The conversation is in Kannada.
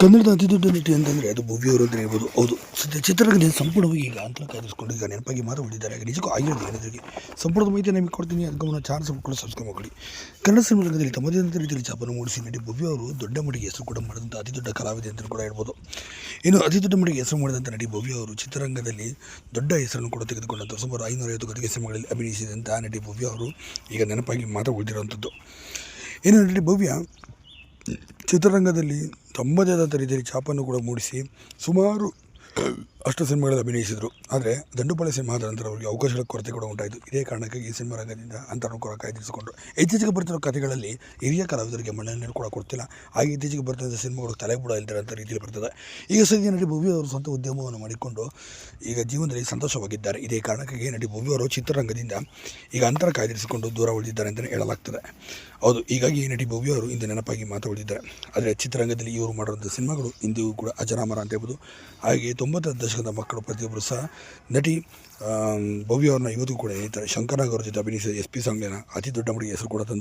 ಕನ್ನಡದ ಅತಿ ದೊಡ್ಡ ನಟಿ ಅಂತಂದರೆ ಅದು ಭವ್ಯ ಅವರು ಅಂತ ಹೇಳ್ಬೋದು. ಹೌದು, ಸದ್ಯ ಚಿತ್ರರಂಗದಲ್ಲಿ ಸಂಪೂರ್ಣವಾಗಿ ಈಗ ಅಂತರ ಕಾಯ್ದಿರಿಸಿಕೊಂಡು ಈಗ ನೆನಪಾಗಿ ಮಾತ್ರ ಉಳಿದಿದ್ದಾರೆ. ಈಗ ನಿಜಕ್ಕೂ ಆಗಿರೋದು ಏನಿದ್ರಿಗೆ ಸಂಪೂರ್ಣದ ಮಾಹಿತಿ ನಿಮಗೆ ಕೊಡ್ತೀನಿ. ಅದಕ್ಕೆ ಚಾನಲ್ ಸಬ್ಸ್ಕ್ರೈಬ್ ಸಬ್ಸ್ಕ್ರೈಬ್ ಮಾಡಿ. ಕನ್ನಡ ಸಿನಿಮಾರಂಗದಲ್ಲಿ ತಮ್ಮದೇ ಆದ ರೀತಿಯಲ್ಲಿ ಛಾಪನ್ನು ಮೂಡಿಸಿ ನಟಿ ಭವ್ಯ ಅವರು ದೊಡ್ಡ ಮಟ್ಟಿಗೆ ಹೆಸರು ಕೂಡ ಮಾಡಿದಂಥ ಅತಿ ದೊಡ್ಡ ಕಲಾವಿದೆ ಅಂತ ಕೂಡ ಹೇಳ್ಬೋದು. ಇನ್ನು ಅತಿ ದೊಡ್ಡ ಮಟ್ಟಿಗೆ ಹೆಸರು ಮಾಡಿದಂಥ ನಟಿ ಭವ್ಯ ಅವರು ಚಿತ್ರರಂಗದಲ್ಲಿ ದೊಡ್ಡ ಹೆಸರನ್ನು ಕೂಡ ತೆಗೆದುಕೊಂಡಂಥ ಸುಮಾರು 550 ಗತಿಗೆ ಸಿನಿಮಾಗಳಲ್ಲಿ ಅಭಿನಯಿಸಿದಂಥ ನಟಿ ಭವ್ಯ ಅವರು ಈಗ ನೆನಪಾಗಿ ಮಾತ್ರ ಉಳಿದಿರುವಂಥದ್ದು. ಇನ್ನು ನಟಿ ಭವ್ಯ ಚಿತ್ರರಂಗದಲ್ಲಿ ತಮ್ಮದೇ ಆದಂಥ ರೀತಿಯಲ್ಲಿ ಛಾಪನ್ನು ಕೂಡ ಮೂಡಿಸಿ ಸುಮಾರು ಅಷ್ಟು ಸಿನಿಮಾಗಳಲ್ಲಿ ಅಭಿನಯಿಸಿದರು. ಆದರೆ ದಂಡುಪಾಳ್ಯ ಸಿನಿಮಾ ಆದ ನಂತರ ಅವರಿಗೆ ಅವಕಾಶಗಳ ಕೊರತೆ ಕೂಡ ಉಂಟಾಯಿತು. ಇದೇ ಕಾರಣಕ್ಕಾಗಿ ಈ ಸಿನಿಮಾ ರಂಗದಿಂದ ಅಂತರನ್ನು ಕೂಡ ಕಾಯ್ದಿರಿಸಿಕೊಂಡರು. ಇತ್ತೀಚೆಗೆ ಬರ್ತಿರೋ ಕಥೆಗಳಲ್ಲಿ ಹಿರಿಯ ಕಲಾವಿದರಿಗೆ ಮನ್ನಣೆ ಕೂಡ ಕೊಡ್ತಿಲ್ಲ. ಹಾಗೆ ಇತ್ತೀಚೆಗೆ ಬರ್ತಿದ್ದ ಸಿನಿಮಾಗಳು ತಲೆ ಕೂಡ ಇಲ್ದಿರೋ ಅಂಥ ರೀತಿಯಲ್ಲಿ ಬರ್ತದೆ. ಈಗ ಸದ್ಯ ನಟಿ ಭವ್ಯ ಅವರು ಸ್ವಂತ ಉದ್ಯಮವನ್ನು ಮಾಡಿಕೊಂಡು ಈಗ ಜೀವನದಲ್ಲಿ ಸಂತೋಷವಾಗಿದ್ದಾರೆ. ಇದೇ ಕಾರಣಕ್ಕಾಗಿ ನಟಿ ಭವ್ಯ ಅವರು ಚಿತ್ರರಂಗದಿಂದ ಈಗ ಅಂತರ ಕಾಯ್ದಿರಿಸಿಕೊಂಡು ದೂರ ಉಳಿದಿದ್ದಾರೆ ಅಂತಲೇ ಹೇಳಲಾಗ್ತದೆ. ಹೌದು, ಹೀಗಾಗಿ ನಟಿ ಭವ್ಯ ಅವರು ಇಂದು ನೆನಪಾಗಿ ಮಾತ್ರ ಉಳಿದಿದ್ದಾರೆ. ಆದರೆ ಚಿತ್ರರಂಗದಲ್ಲಿ ಇವರು ಮಾಡಿರುವಂಥ ಸಿನಿಮಾಗಳು ಇಂದಿಗೂ ಕೂಡ ಅಜರಾಮರ ಅಂತ ಹೇಳ್ಬೋದು. ಹಾಗೆ 90ರ ದಶಕದ ಮಕ್ಕಳು ಪ್ರತಿಯೊಬ್ಬರು ಸಹ ನಟಿ ಭವ್ಯ ಅವ್ರನ್ನ ಇವತ್ತು ಕೂಡ ಹೇಳ್ತಾರೆ. ಶಂಕರ್ ನಾಗ್ ಅವ್ರ ಜೊತೆ ಅಭಿನಯಿಸಿದ SP ಸಾಂಗ್ನ ಅತಿ ದೊಡ್ಡ ಮಟ್ಟಿಗೆ ಹೆಸರು ಕೂಡ ತಂದು